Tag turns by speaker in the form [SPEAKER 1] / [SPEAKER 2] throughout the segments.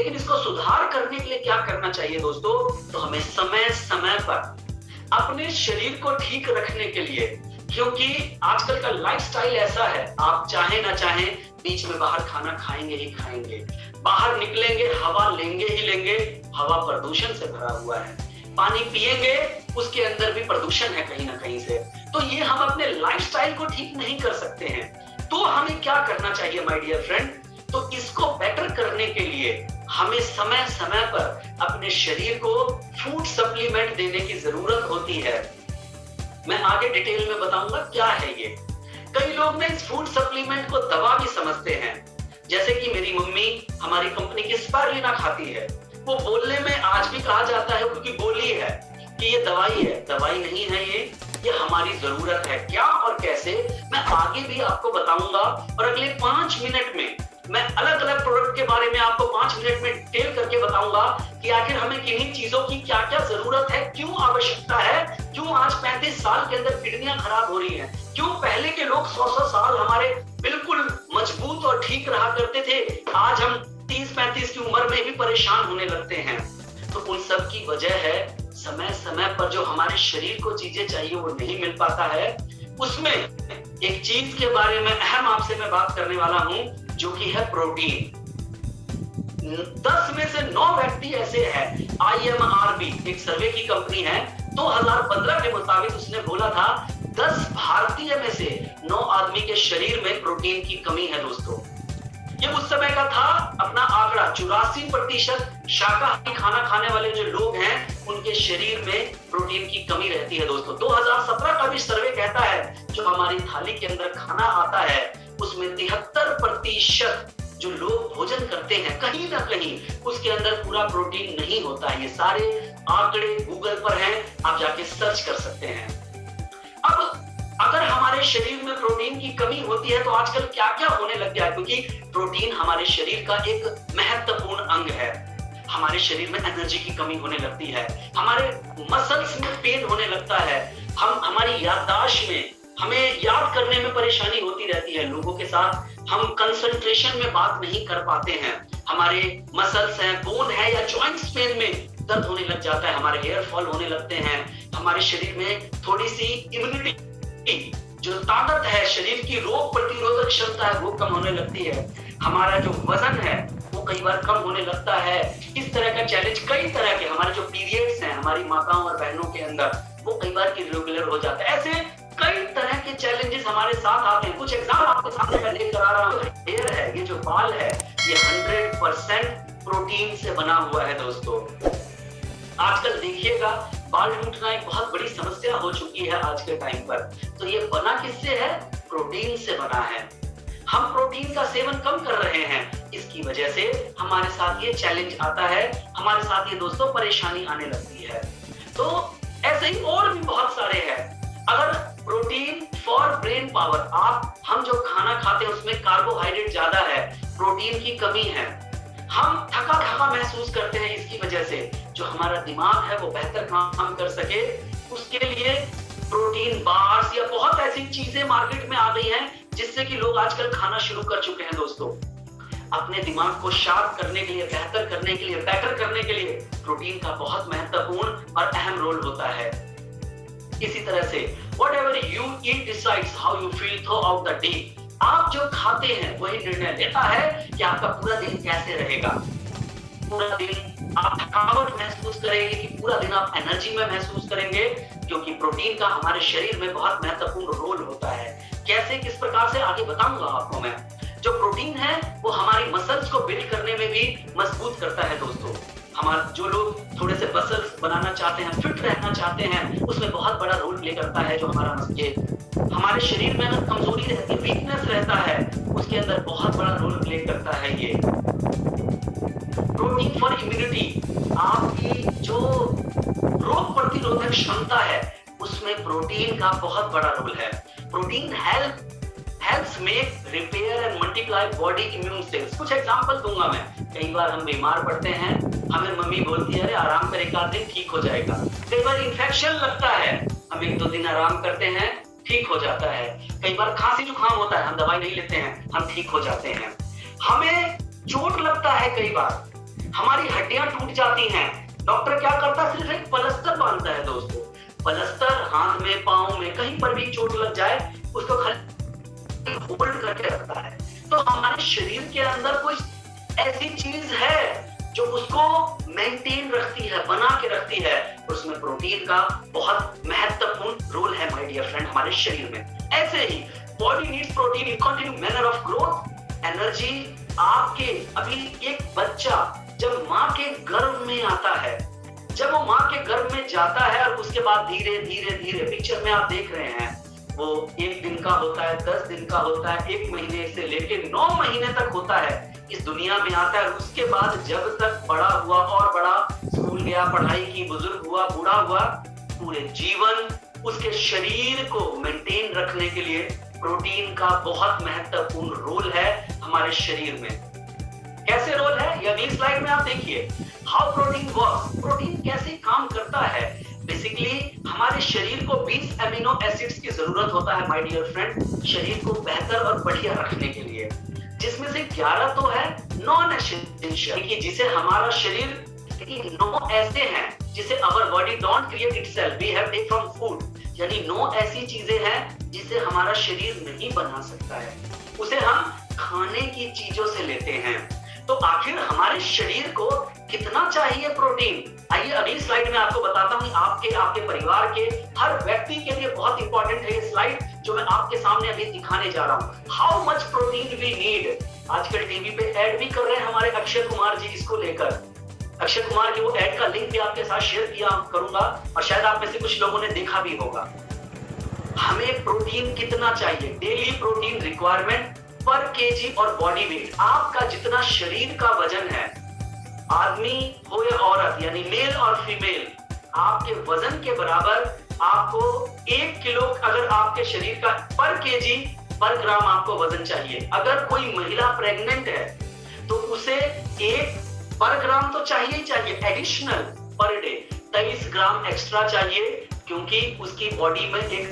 [SPEAKER 1] लेकिन इसको सुधार करने के लिए क्या करना चाहिए दोस्तों? तो हमें समय समय पर अपने शरीर को ठीक रखने के लिए, क्योंकि आजकल का लाइफस्टाइल ऐसा है, आप चाहे ना चाहे बीच में बाहर खाना खाएंगे ही खाएंगे, बाहर निकलेंगे हवा लेंगे ही लेंगे, हवा प्रदूषण से भरा हुआ है, पानी पिएंगे उसके अंदर भी प्रदूषण है कहीं ना कहीं से। तो ये हम अपने लाइफस्टाइल को ठीक नहीं कर सकते हैं। तो हमें क्या करना चाहिए माय डियर फ्रेंड? तो इसको बेटर करने के लिए हमें समय समय पर अपने शरीर को फूड सप्लीमेंट देने की जरूरत होती है। मैं आगे डिटेल में बताऊंगा क्या है ये। कई लोग ना इस फूड सप्लीमेंट को दवा भी समझते हैं, जैसे कि मेरी मम्मी हमारी कंपनी की स्पाइरुलिना खाती है। वो बोलने में आज भी कहा जाता है, क्योंकि बोली है कि ये दवाई है। दवाई नहीं है ये हमारी जरूरत है। क्या और कैसे मैं आगे भी आपको बताऊंगा, और अगले 5 मिनट में मैं अलग अलग प्रोडक्ट के बारे में आपको 5 मिनट में डिटेल करके बताऊंगा कि आखिर हमें किन्हीं चीजों की क्या क्या जरूरत है, क्यों आवश्यकता है, क्यों आज 35 साल के अंदर किडनियां खराब हो रही हैं, क्यों पहले के लोग 100 साल हमारे बिल्कुल मजबूत और ठीक रहा करते थे, आज हम 30-35 की उम्र में भी परेशान होने लगते हैं। तो उन सब की वजह है समय समय पर जो हमारे शरीर को चीजें चाहिए वो नहीं मिल पाता है। उसमें एक चीज के बारे में अहम आपसे मैं बात करने वाला हूं, जो कि है प्रोटीन। 10 में से 9 व्यक्ति ऐसे हैं, IMRB एक सर्वे की कंपनी है, 2015 के मुताबिक उसने बोला था 10 भारतीय में से 9 आदमी के शरीर में प्रोटीन की कमी है दोस्तों। ये उस समय का था अपना आंकड़ा। 84% शाकाहारी खाना खाने वाले जो लोग हैं उनके शरीर में प्रोटीन की कमी रहती है दोस्तों। 2017 का भी सर्वे कहता है जो हमारी थाली के अंदर खाना आता है उसमें 73% जो लोग भोजन करते हैं कहीं ना कहीं उसके अंदर पूरा प्रोटीन नहीं होता है। ये सारे आंकड़े गूगल पर हैं, आप जाके सर्च कर सकते हैं। अब अगर हमारे शरीर में प्रोटीन की कमी होती है तो आजकल क्या क्या होने लग गया है, क्योंकि प्रोटीन हमारे शरीर का एक महत्वपूर्ण अंग है। हमारे शरीर में एनर्जी की कमी होने लगती है, हमारे मसल्स में पेन होने लगता है, हमारी याददाश्त में, हमें याद करने में परेशानी होती रहती है, लोगों के साथ हम कंसंट्रेशन में बात नहीं कर पाते हैं, हमारे मसल्स हैं, बोन है या जॉइंट्स पेन में दर्द होने लग जाता है, हमारे हेयर फॉल होने लगते हैं, हमारे शरीर में थोड़ी सी इम्यूनिटी जो ताकत है, शरीर की रोग प्रतिरोधक क्षमता है वो कम होने लगती है, हमारा जो वजन है वो कई बार कम होने लगता है। इस तरह का चैलेंज कई तरह के, हमारे जो पीरियड्स हैं हमारी माताओं और बहनों के अंदर वो कई बार इर्रेगुलर हो जाता है। ऐसे कई तरह के चैलेंजेस हमारे साथ आते हैं। कुछ एग्जाम्पल आपके सामने मैं लेकर आ रहा हूँ। हेयर है, ये जो बाल है ये 100% प्रोटीन से बना हुआ है दोस्तों। आजकल देखिएगा बाल टूटना एक बहुत बड़ी समस्या हो चुकी है आज के टाइम पर। तो ये बना किससे है? प्रोटीन से बना है। हम प्रोटीन का सेवन कम कर रहे हैं, इसकी वजह से हमारे साथ ये चैलेंज आता है, हमारे साथ ये दोस्तों परेशानी आने लगती है। तो ऐसे ही और भी बहुत सारे हैं। अगर प्रोटीन फॉर ब्रेन पावर, हम जो खाना खाते हैं उसमें कार्बोहाइड्रेट ज्यादा है, प्रोटीन की कमी है, हम थका थका महसूस करते हैं, इसकी वजह से जो हमारा दिमाग है वो बेहतर काम कर सके उसके लिए प्रोटीन बार्स या बहुत ऐसी चीजें मार्केट में आ गई हैं जिससे कि लोग आजकल खाना शुरू कर चुके हैं दोस्तों। अपने दिमाग को शार्प करने के लिए, बेहतर करने के लिए, बेटर करने के लिए प्रोटीन का बहुत महत्वपूर्ण और अहम रोल होता है। इसी तरह से whatever you eat decides how you feel throughout the day। आप जो खाते हैं वही निर्णय लेता है कि आपका पूरा दिन कैसे रहेगा। पूरा दिन आप थकावट महसूस करेंगे कि पूरा दिन आप एनर्जी में महसूस करेंगे, क्योंकि प्रोटीन का हमारे शरीर में बहुत महत्वपूर्ण रोल होता है। कैसे, किस प्रकार से आगे बताऊंगा आपको मैं। जो प्रोटीन है वो हमारी मसल्स को बिल्ड करने में भी मजबूत करता है दोस्तों। हमारे जो लोग थोड़े से मसल्स बनाना चाहते हैं, फिट रहना चाहते हैं, उसमें बहुत बड़ा रोल प्ले करता है जो हमारे शरीर में अगर कमजोरी रहती है, वीकनेस रहता है, उसके अंदर बहुत बड़ा रोल प्ले करता है ये। प्रोटीन फॉर इम्यूनिटी, आपकी जो रोग प्रतिरोधक क्षमता है उसमें प्रोटीन का बहुत बड़ा रोल है। Protein helps make repair and multiply body immune cells. कुछ एग्जांपल दूंगा मैं। कई बार हम बीमार पड़ते हैं, हमें मम्मी बोलती है अरे आराम कर, एक आध दिन ठीक हो जाएगा। कई बार इन्फेक्शन लगता है, हम 1-2 दिन आराम करते हैं, ठीक हो जाता है। कई बार खांसी जुकाम होता है, हम दवाई नहीं लेते हैं, हम ठीक हो जाते हैं। हमें चोट लगता है कई बार, हमारी हड्डियां टूट जाती हैं, डॉक्टर क्या करता है, सिर्फ एक प्लास्टर बांधता है दोस्तों। प्लास्टर हाथ में, पांव में, कहीं पर भी चोट लग जाए उसको खाली होल्ड करके रखता है। तो हमारे शरीर के अंदर कोई ऐसी चीज है जो उसको मेंटेन रखती है, बना के रखती है, उसमें प्रोटीन का बहुत महत्वपूर्ण रोल है माय डियर फ्रेंड हमारे शरीर में। ऐसे ही body needs protein in continue manner of growth, energy. आपके अभी एक बच्चा जब माँ के गर्भ में आता है, जब वो माँ के गर्भ में जाता है और उसके बाद धीरे धीरे धीरे, पिक्चर में आप देख रहे हैं, वो 1 दिन का होता है, 10 दिन का होता है, 1 महीने से लेकर 9 महीने तक होता है, इस दुनिया में आता है। उसके बाद जब तक बड़ा हुआ और बड़ा, स्कूल गया, पढ़ाई की, बुजुर्ग हुआ, बूढ़ा हुआ, पूरे जीवन उसके शरीर को मेंटेन रखने के लिए प्रोटीन का बहुत महत्वपूर्ण रोल है हमारे शरीर में। कैसे रोल है ये अगली स्लाइड में आप देखिए। हाउ प्रोटीन वर्क्स, प्रोटीन कैसे काम करता है। बेसिकली हमारे शरीर को 20 अमीनो एसिड्स की जरूरत होता है माय डियर फ्रेंड, शरीर को बेहतर और बढ़िया रखने के लिए, जिसमें से 11 तो है नॉन एसेंशियल, जिसे हमारा शरीर, 9 ऐसे हैं जिसे our body don't create itself, we have take from food, यानी 9 ऐसी चीजें हैं जिसे हमारा शरीर नहीं बना सकता है, उसे हम खाने की चीजों से लेते हैं। तो आखिर हमारे शरीर को कितना चाहिए प्रोटीन, आइए अगली स्लाइड में आपको बताता हूं। आपके परिवार के हर व्यक्ति के लिए बहुत इंपॉर्टेंट है ये स्लाइड जो मैं आपके सामने अभी दिखाने जा रहा हूं। How much protein we need. आजकल टीवी पे ऐड भी कर रहे हैं हमारे अक्षय कुमार जी इसको लेकर। अक्षय कुमार की वो ऐड का लिंक भी आपके साथ शेयर किया करूंगा और शायद आप में से कुछ लोगों ने देखा भी होगा। हमें प्रोटीन कितना चाहिए, डेली प्रोटीन रिक्वायरमेंट पर केजी और बॉडी वेट, आपका जितना शरीर का वजन है, आदमी हो या औरत, यानी मेल और फीमेल, आपके वजन के बराबर आपको 1 किलो, अगर आपके शरीर का पर केजी पर ग्राम आपको वजन चाहिए। अगर कोई महिला प्रेग्नेंट है तो उसे 1 पर ग्राम तो चाहिए ही चाहिए, एडिशनल पर डे 23 ग्राम एक्स्ट्रा चाहिए, क्योंकि उसकी बॉडी में एक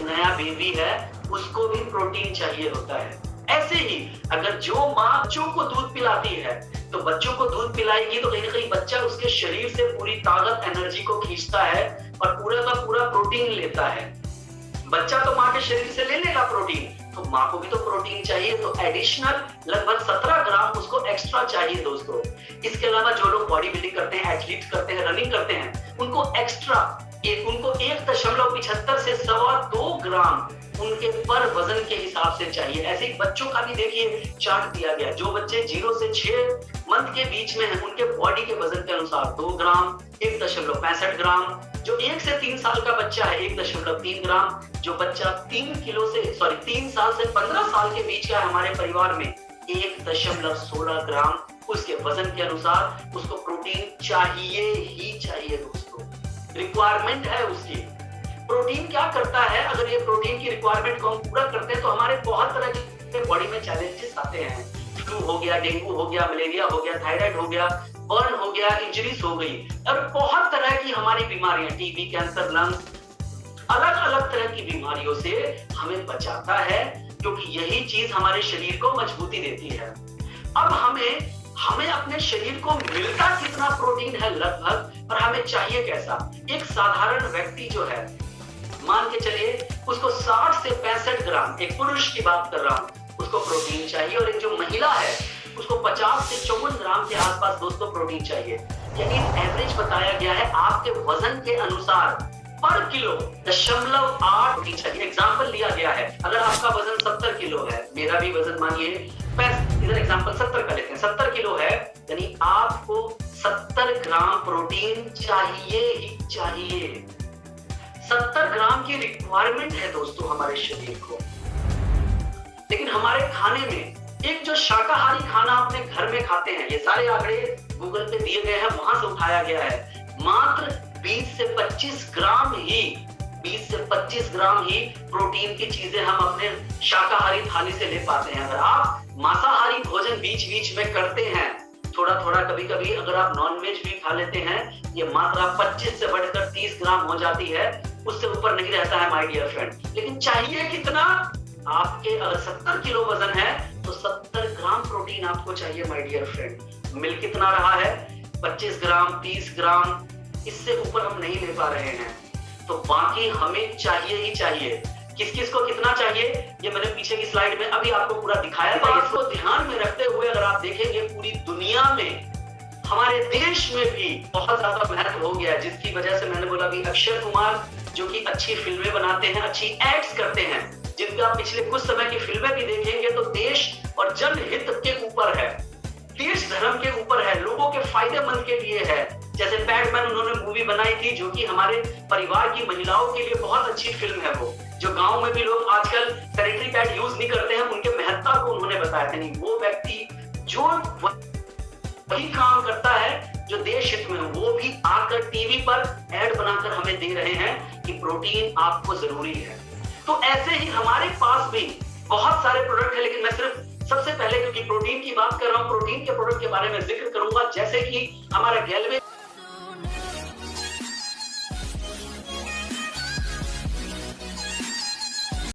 [SPEAKER 1] नया बेबी है, उसको भी प्रोटीन चाहिए होता है। ऐसे ही अगर जो माँ बच्चों को दूध पिलाती है तो बच्चों को दूध पिलाएगी तो कहीं ना कहीं बच्चा उसके शरीर से पूरी ताकत, एनर्जी को खींचता है और पूरा का पूरा प्रोटीन लेता है। बच्चा तो माँ के शरीर से ले लेगा प्रोटीन, तो माँ को भी तो प्रोटीन चाहिए, तो एडिशनल लगभग 17 ग्राम उसको एक्स्ट्रा चाहिए दोस्तों। इसके अलावा जो लोग बॉडी बिल्डिंग करते हैं, एथलीट करते हैं, रनिंग करते हैं, उनको एक्स्ट्रा उनको 1.75 से 2.25 ग्राम उनके पर वजन के हिसाब से चाहिए। ऐसे ही बच्चों का भी देखिए चार्ट दिया गया, जो बच्चे 0 से 6 मंथ के बीच में हैं, उनके बॉडी के वजन के अनुसार 2 ग्राम, 1.65 ग्राम, जो 1 से 3 साल का बच्चा है 1.3 ग्राम, जो बच्चा 3 साल से 15 साल के बीच का है हमारे परिवार में 1.16 ग्राम, उसके वजन के अनुसार उसको प्रोटीन चाहिए ही चाहिए दोस्तों, रिक्वायरमेंट है उसकी। प्रोटीन क्या करता है, अगर ये प्रोटीन की रिक्वायरमेंट को हम पूरा करते हैं तो हमारे बहुत तरह के बॉडी में चैलेंजेस आते हैं। फ्लू हो गया, डेंगू हो गया, मलेरिया हो गया, थायराइड हो गया, बर्न हो गया, इंजरीज हो गई, और बहुत तरह की हमारी बीमारियां, टीबी, कैंसर, लंग्स, अलग अलग तरह की बीमारियों से हमें बचाता है, क्योंकि यही चीज हमारे शरीर को मजबूती देती है। अब हमें अपने शरीर को मिलता कितना प्रोटीन है लगभग, और हमें चाहिए कैसा। एक साधारण व्यक्ति जो है, मान के चलिए उसको 60 से 65 ग्राम, एक पुरुष की बात कर रहा हूं, उसको प्रोटीन चाहिए, और एक जो महिला है उसको 50 से 54 ग्राम के आसपास दोस्तों प्रोटीन चाहिए। यानी एवरेज बताया गया है आपके वजन के अनुसार पर किलो 0.8 प्रोटीन चाहिए। एग्जाम्पल लिया गया है, अगर आपका वजन 70 किलो है, मेरा भी वजन मानिए, इधर एग्जाम्पल 70 का लेते हैं, 70 किलो है, यानी आपको 70 ग्राम प्रोटीन चाहिए ही चाहिए। 70 ग्राम की रिक्वायरमेंट है दोस्तों हमारे शरीर को। लेकिन हमारे खाने में, एक जो शाकाहारी खाना अपने घर में खाते हैं, ये सारे आंकड़े गूगल पे दिए गए हैं, वहां से उठाया गया है, मात्र 20 से 25 ग्राम ही प्रोटीन की चीजें हम अपने शाकाहारी थाली से ले पाते हैं। अगर आप मांसाहारी भोजन बीच बीच में करते हैं, थोड़ा थोड़ा कभी कभी अगर आप नॉनवेज भी खा लेते हैं, ये मात्रा 25 से बढ़कर 30 ग्राम हो जाती है, उससे ऊपर नहीं रहता है माय डियर फ्रेंड। लेकिन चाहिए कितना, आपके अगर 70 किलो वजन है तो 70 ग्राम प्रोटीन आपको चाहिए माय डियर फ्रेंड। मिल कितना रहा है? 25 ग्राम, 30 ग्राम, इससे ऊपर हम नहीं ले पा रहे हैं। तो बाकी हमें चाहिए ही चाहिए। किस-किस को कितना चाहिए, ये मैंने पीछे की स्लाइड में अभी आपको पूरा दिखाया था। इसको ध्यान में रखते हुए अगर आप देखेंगे पूरी दुनिया में, हमारे देश में भी बहुत ज़्यादा महत्व हो गया है, जिसकी वजह से मैंने बोला अभी अक्षय कुमार जो कि अच्छी फिल्में बनाते हैं, अच्छी एड्स करते हैं, जिनका आप पिछले कुछ समय की फिल्में भी देखेंगे तो देश और जनहित के ऊपर है, देश धर्म के ऊपर है, लोगों के फायदेमंद के लिए है। जैसे पैडमैन उन्होंने मूवी बनाई थी जो कि हमारे परिवार की महिलाओं के लिए बहुत अच्छी फिल्म है वो, जो गांव में भी लोग आजकल सैनिटरी पैड यूज नहीं करते हैं, उनके महत्ता को उन्होंने बताया था। नहीं, वो व्यक्ति जो वही काम करता है जो देश हित में हो, वो भी आकर टीवी पर एड बनाकर हमें दे रहे हैं कि प्रोटीन आपको जरूरी है। तो ऐसे ही हमारे पास भी बहुत सारे प्रोडक्ट है, लेकिन मैं सिर्फ सबसे पहले क्योंकि प्रोटीन की बात कर रहा हूं, प्रोटीन के प्रोडक्ट के बारे में जिक्र करूंगा, जैसे कि हमारा गैल्वे